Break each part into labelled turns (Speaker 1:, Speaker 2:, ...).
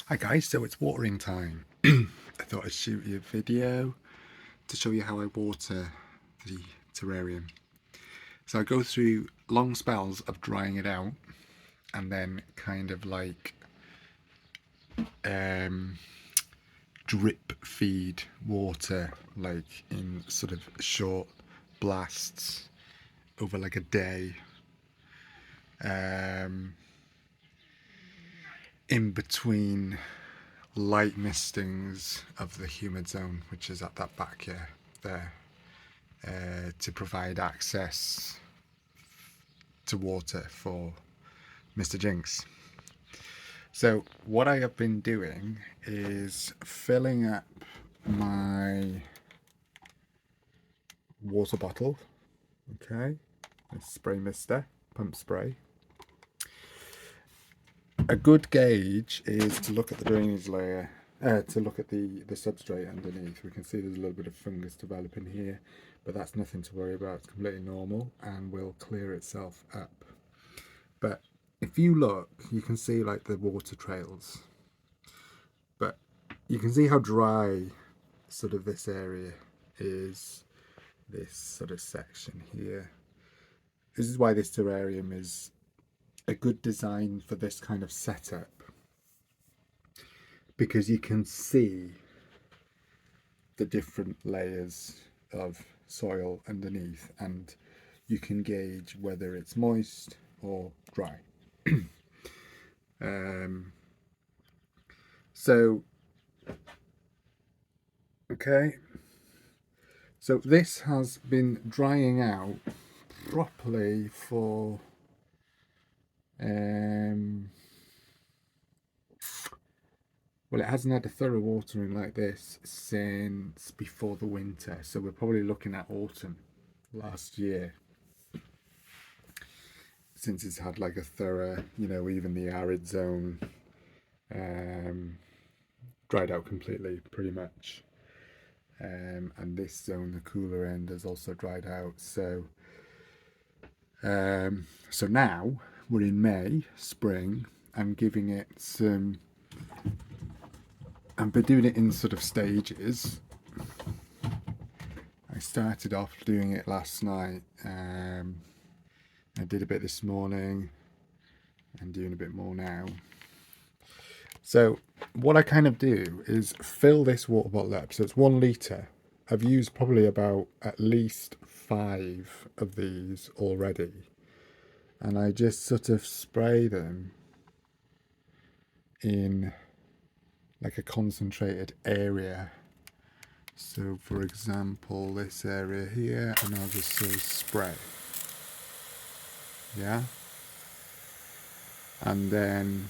Speaker 1: Hi guys, so it's watering time. I thought I'd shoot you a video to show you how I water the terrarium. So I go through long spells of drying it out and then kind of like um, drip feed water like in sort of short blasts over like a day. Um, in between light mistings of the humid zone, which is at that back here there, to provide access to water for Mr. Jinx. So what I have been doing is filling up my water bottle, okay, a spray mister, pump spray. A good gauge is to look at the drainage layer, to look at the substrate underneath. We can see there's a little bit of fungus developing here, but that's nothing to worry about. It's completely normal and will clear itself up. But if you look, you can see like the water trails, but you can see how dry sort of this area is, this sort of section here. This is why this terrarium is a good design for this kind of setup, because you can see the different layers of soil underneath and you can gauge whether it's moist or dry. So okay, so this has been drying out properly for well, it hasn't had a thorough watering like this since before the winter, so we're probably looking at autumn last year, since it's had like a thorough, you know, even the arid zone dried out completely pretty much, and this zone, the cooler end, has also dried out. So so now we're in May, spring. I'm giving it some, I've been doing it in sort of stages. I started off doing it last night. I did a bit this morning and doing a bit more now. So what I kind of do is fill this water bottle up. So it's 1 litre. I've used probably about at least 5 of these already. And I just sort of spray them in like a concentrated area. So for example, this area here, and I'll just sort of spray. Yeah. And then,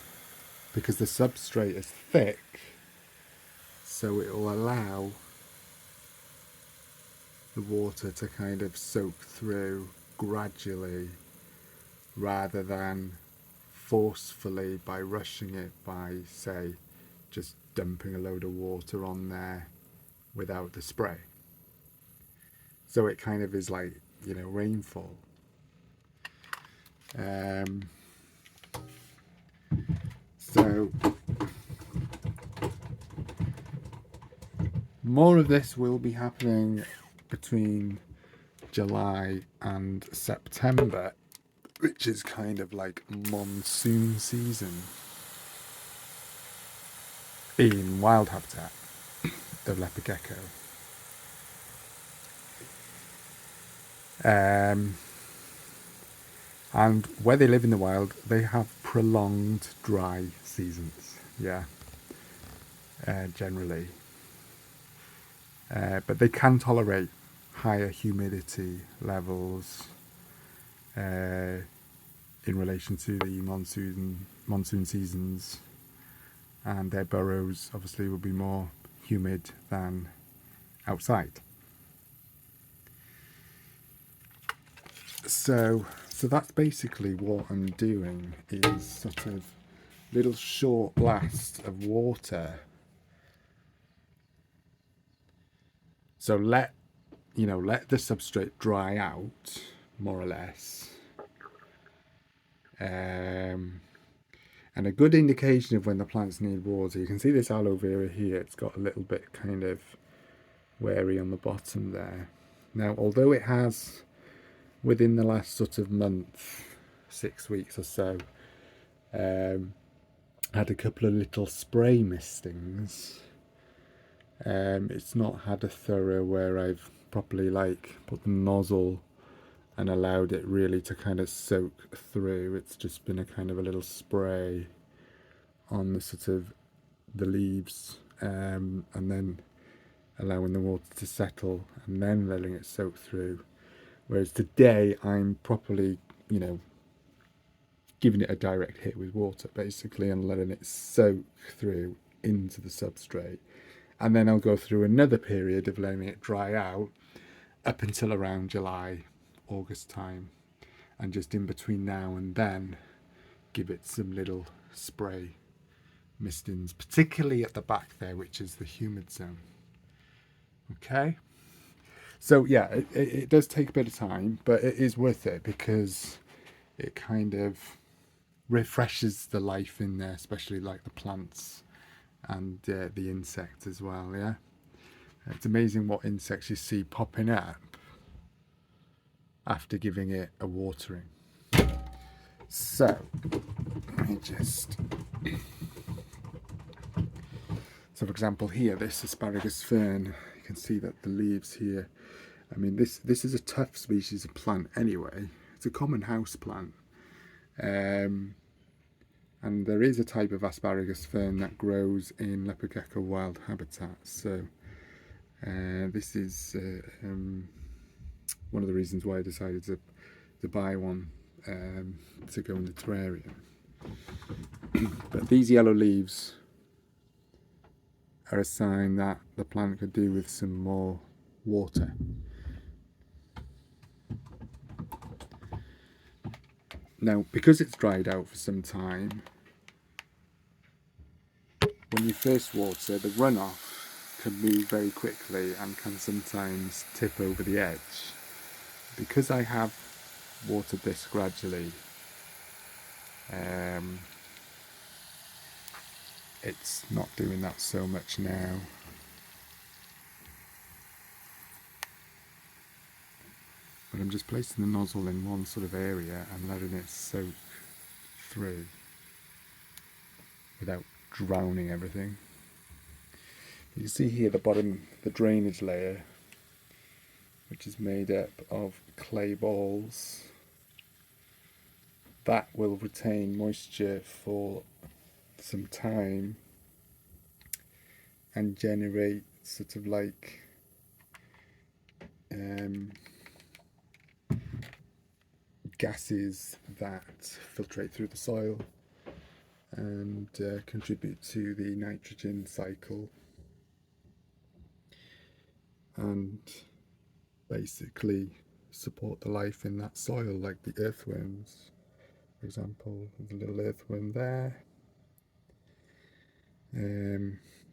Speaker 1: because the substrate is thick, so it will allow the water to kind of soak through gradually rather than forcefully by rushing it, by say just dumping a load of water on there without the spray. So it kind of is like, you know, rainfall. So more of this will be happening between July and September, which is kind of like monsoon season in wild habitat of leopard gecko. And where they live in the wild, they have prolonged dry seasons, yeah, generally. But they can tolerate higher humidity levels in relation to the monsoon seasons, and their burrows obviously will be more humid than outside. So that's basically what I'm doing, is sort of little short blasts of water. So let the substrate dry out more or less. And a good indication of when the plants need water, you can see this aloe vera here, it's got a little bit kind of wary on the bottom there. Now, although it has, within the last sort of month, 6 weeks or so, had a couple of little spray mistings, it's not had a thorough where I've properly like put the nozzle and allowed it really to kind of soak through. It's just been a kind of a little spray on the sort of the leaves, and then allowing the water to settle and then letting it soak through. Whereas today I'm properly, you know, giving it a direct hit with water basically and letting it soak through into the substrate. And then I'll go through another period of letting it dry out up until around July, August time. And just in between now and then, give it some little spray mistings, particularly at the back there, which is the humid zone. Okay. So yeah, it does take a bit of time, but it is worth it because it kind of refreshes the life in there, especially like the plants and the insects as well. Yeah, it's amazing what insects you see popping up after giving it a watering. So let me just, so for example here, this asparagus fern, you can see that the leaves here, I mean this is a tough species of plant anyway. It's a common house plant, and there is a type of asparagus fern that grows in leopard gecko wild habitats. So this is one of the reasons why I decided to buy one to go in the terrarium. But these yellow leaves are a sign that the plant could do with some more water. Now, because it's dried out for some time, when you first water, the runoff can move very quickly and can sometimes tip over the edge. Because I have watered this gradually, it's not doing that so much now. But I'm just placing the nozzle in one sort of area and letting it soak through without drowning everything. You can see here the bottom, the drainage layer, which is made up of clay balls. That will retain moisture for some time and generate sort of like gases that filtrate through the soil and contribute to the nitrogen cycle and basically support the life in that soil, like the earthworms. For example, there's a little earthworm there.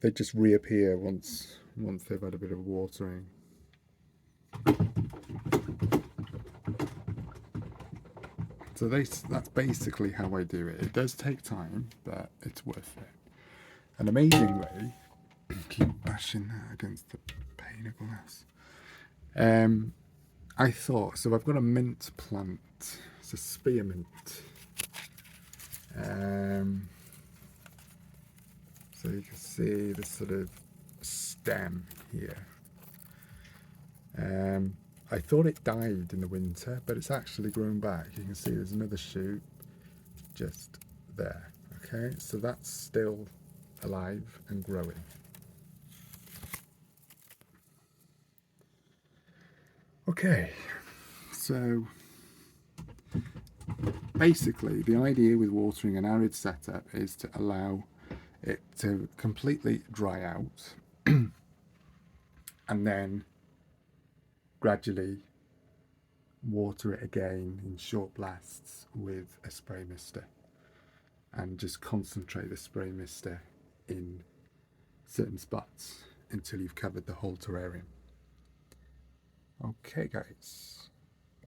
Speaker 1: They just reappear once they've had a bit of watering. So that's basically how I do it. It does take time, but it's worth it. And amazingly, keep bashing that against the pane of glass. I thought, so I've got a mint plant. It's a spearmint. So you can see the sort of stem here. I thought it died in the winter, but it's actually grown back. You can see there's another shoot just there. Okay, so that's still alive and growing. Okay, so basically the idea with watering an arid setup is to allow it to completely dry out and then gradually water it again in short blasts with a spray mister and just concentrate the spray mister in certain spots until you've covered the whole terrarium. Okay guys,